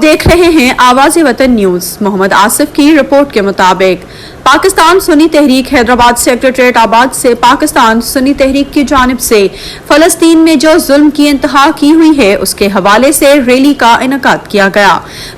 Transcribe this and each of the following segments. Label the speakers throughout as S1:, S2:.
S1: देख रहे हैं आवाज़ वतन न्यूज़। मोहम्मद आसिफ की रिपोर्ट के मुताबिक पाकिस्तान सुन्नी तहरीक हैदराबाद सेक्रेटरीट आबाद से पाकिस्तान सुन्नी तहरीक की जानिब से फ़लस्तीन में जो जुल्म की इंतहा की हुई है उसके हवाले से रैली का इनकाद किया गया,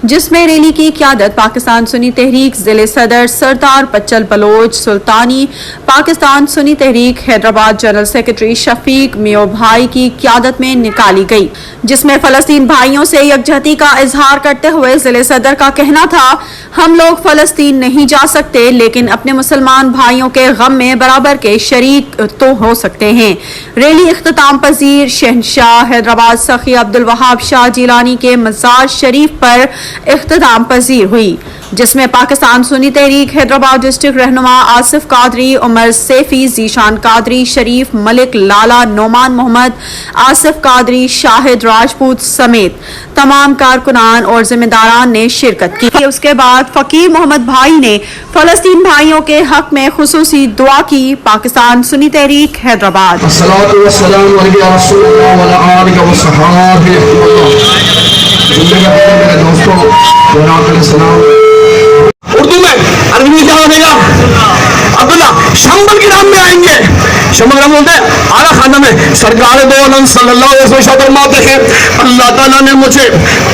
S1: जिसमें रैली की क़यादत पाकिस्तान सुन्नी तहरीक ज़िले सदर सरदार बच्चल बलोच सुल्तानी, पाकिस्तान सुन्नी तहरीक हैदराबाद जनरल सेक्रेटरी शफीक मियो भाई की क़यादत में निकाली गई, जिसमें फ़लस्तीन भाइयों से यकजहती का इजहार करते हुए ज़िले सदर का कहना था, हम लोग फ़लस्तीन नहीं जा सकते लेकिन अपने मुसलमान भाइयों के गम में बराबर के शरीक तो हो सकते हैं। रैली इख्तिताम पजीर शहनशाह हैदराबाद सखी अब्दुल वहाब शाह जिलानी के मज़ार शरीफ पर इख्तिताम पजीर हुई, जिसमें पाकिस्तान सुन्नी तहरीक हैदराबाद डिस्ट्रिक्ट रहनुमा आसिफ कादरी, उमर सैफी, जीशान कादरी, शरीफ मलिक, लाला नोमान मोहम्मद, आसिफ कादरी, शाहिद राजपूत समेत तमाम कारकुनान और जिम्मेदारान ने शिरकत की। उसके बाद फकीर मोहम्मद भाई ने फ़लस्तीन भाइयों के हक में खुसूसी दुआ की। पाकिस्तान सुन्नी तहरीक हैदराबाद।
S2: उर्दू में अरबी क्या बनेगा? अब्दुल्ला शंबल के नाम में आएंगे। शंबल नाम बोलते हैं आला खाना में सरकार दो आलम सल्लल्लाहु अलैहि वसल्लम फरमाते हैं, अल्लाह ताला ने मुझे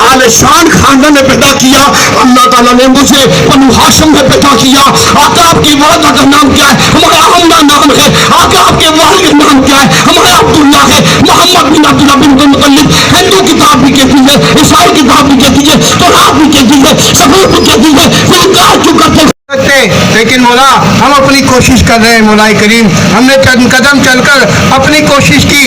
S2: आलिशान खानदान में पैदा किया, अल्लाह ताला ने मुझे बनु हाशिम में पैदा किया। आका आपकी वालिदा का नाम क्या है? हमारा अम्मा नाम है। आका आपके वालिद का नाम क्या है? हमारा अब्दुल्ला है। मोहम्मद बिन अब्दुल्ला बिन मुतल्लिब हिंदू किताब भी कहती है, ईसाई किताब भी कहती है, तौरात भी कहती है, सबूत भी कहती है।
S3: लेकिन मौला हम अपनी कोशिश कर रहे हैं। मौला करीम हमने चंद कदम चलकर अपनी कोशिश की,